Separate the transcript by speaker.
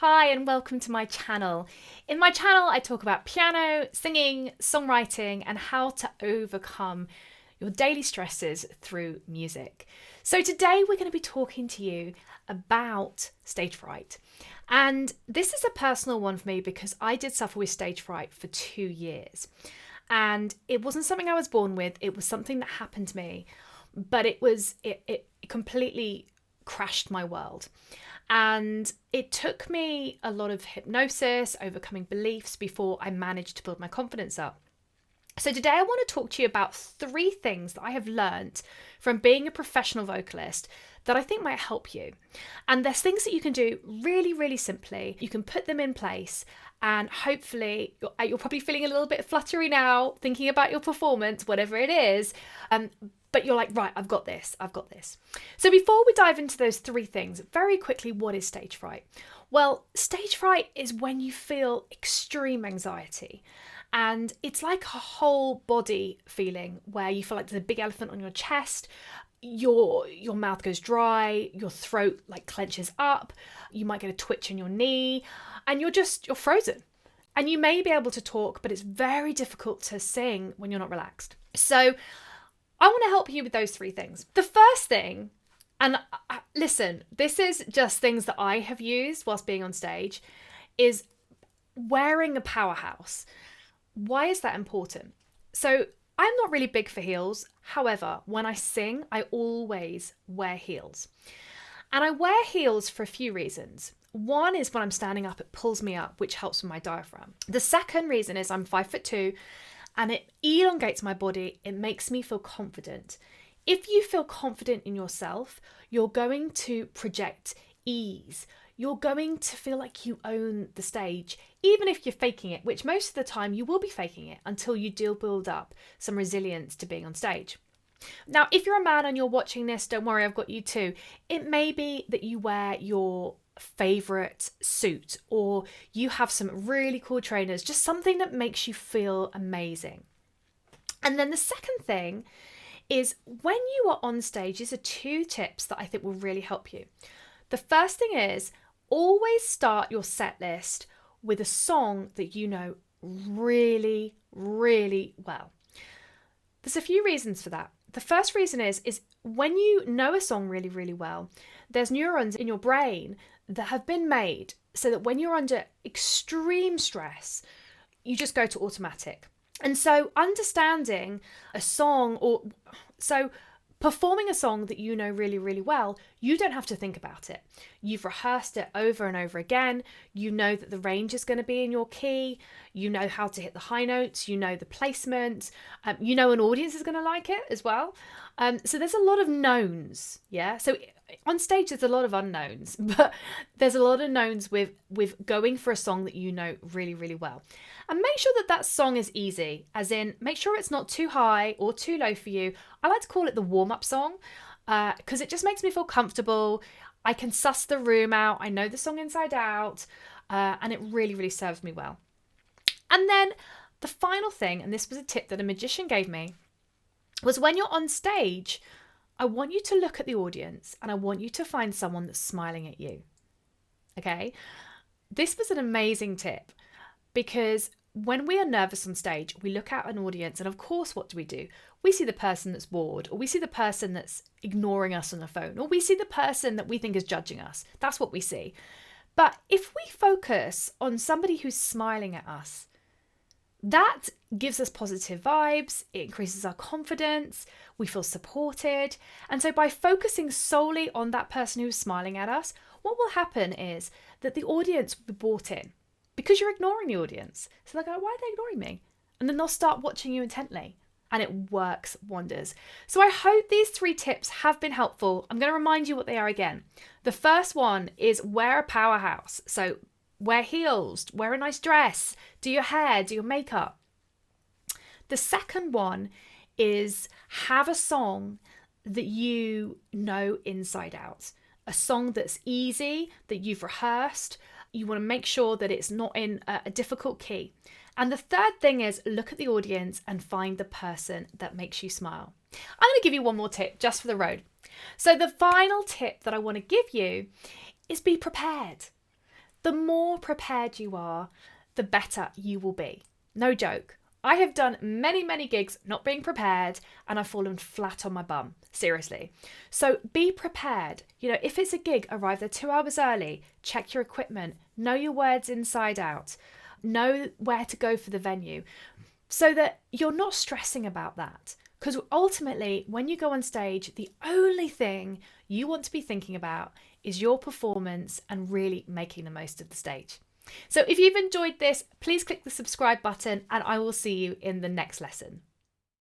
Speaker 1: Hi and welcome to my channel. In my channel I talk about piano, singing, songwriting and how to overcome your daily stresses through music. So today we're going to be talking to you about stage fright. And this is a personal one for me because I did suffer with stage fright for 2 years. And it wasn't something I was born with, it was something that happened to me, but it completely crashed my world. And it took me a lot of hypnosis, overcoming beliefs before I managed to build my confidence up. So today I want to talk to you about 3 things that I have learned from being a professional vocalist that I think might help you. And there's things that you can do really, really simply. You can put them in place and hopefully you're probably feeling a little bit fluttery now, thinking about your performance, whatever it is. But you're like, right, I've got this. So before we dive into those 3 things, very quickly, what is stage fright? Well, stage fright is when you feel extreme anxiety. And it's like a whole body feeling where you feel like there's a big elephant on your chest, your mouth goes dry, your throat like clenches up, you might get a twitch in your knee, and you're frozen. And you may be able to talk, but it's very difficult to sing when you're not relaxed. So I want to help you with those 3 things. The first thing, and listen, this is just things that I have used whilst being on stage, is wearing a Powerhouse. Why is that important? So I'm not really big for heels. However, when I sing, I always wear heels. And I wear heels for a few reasons. One is when I'm standing up, it pulls me up, which helps with my diaphragm. The second reason is I'm 5'2", and it elongates my body. It makes me feel confident. If you feel confident in yourself, you're going to project ease. You're going to feel like you own the stage, even if you're faking it, which most of the time you will be faking it until you do build up some resilience to being on stage. Now, if you're a man and you're watching this, don't worry, I've got you too. It may be that you wear your favorite suit or you have some really cool trainers, just something that makes you feel amazing. And then the second thing is when you are on stage, these are 2 tips that I think will really help you. The first thing is always start your set list with a song that you know really, really well. There's a few reasons for that. The first reason is when you know a song really, really well, there's neurons in your brain that have been made so that when you're under extreme stress, you just go to automatic. And so understanding a song performing a song that you know really, really well, you don't have to think about it. You've rehearsed it over and over again. You know that the range is going to be in your key. You know how to hit the high notes. You know the placement. You know an audience is going to like it as well. So there's a lot of knowns, yeah? So on stage, there's a lot of unknowns, but there's a lot of knowns with going for a song that you know really, really well. And make sure that that song is easy, as in make sure it's not too high or too low for you. I like to call it the warm-up song because it just makes me feel comfortable. I can suss the room out. I know the song inside out, and it really, really serves me well. And then the final thing, and this was a tip that a magician gave me, was when you're on stage, I want you to look at the audience and I want you to find someone that's smiling at you. Okay? This was an amazing tip because when we are nervous on stage, we look at an audience and of course, what do? We see the person that's bored, or we see the person that's ignoring us on the phone, or we see the person that we think is judging us. That's what we see. But if we focus on somebody who's smiling at us, that gives us positive vibes, it increases our confidence, we feel supported. And so by focusing solely on that person who's smiling at us, what will happen is that the audience will be brought in because you're ignoring the audience. So they'll go, why are they ignoring me? And then they'll start watching you intently. And it works wonders. So I hope these 3 tips have been helpful. I'm going to remind you what they are again. The first one is wear a Powerhouse. So wear heels, wear a nice dress, do your hair, do your makeup. The second one is have a song that you know inside out. A song that's easy, that you've rehearsed. You want to make sure that it's not in a difficult key. And the third thing is look at the audience and find the person that makes you smile. I'm going to give you one more tip just for the road. So the final tip that I want to give you is be prepared. the more prepared you are, the better you will be. No joke. I have done many, many gigs not being prepared and I've fallen flat on my bum. Seriously. So be prepared. If it's a gig, arrive there 2 hours early, check your equipment, know your words inside out, know where to go for the venue so that you're not stressing about that. Because ultimately, when you go on stage, the only thing you want to be thinking about is your performance and really making the most of the stage. So if you've enjoyed this, please click the subscribe button and I will see you in the next lesson.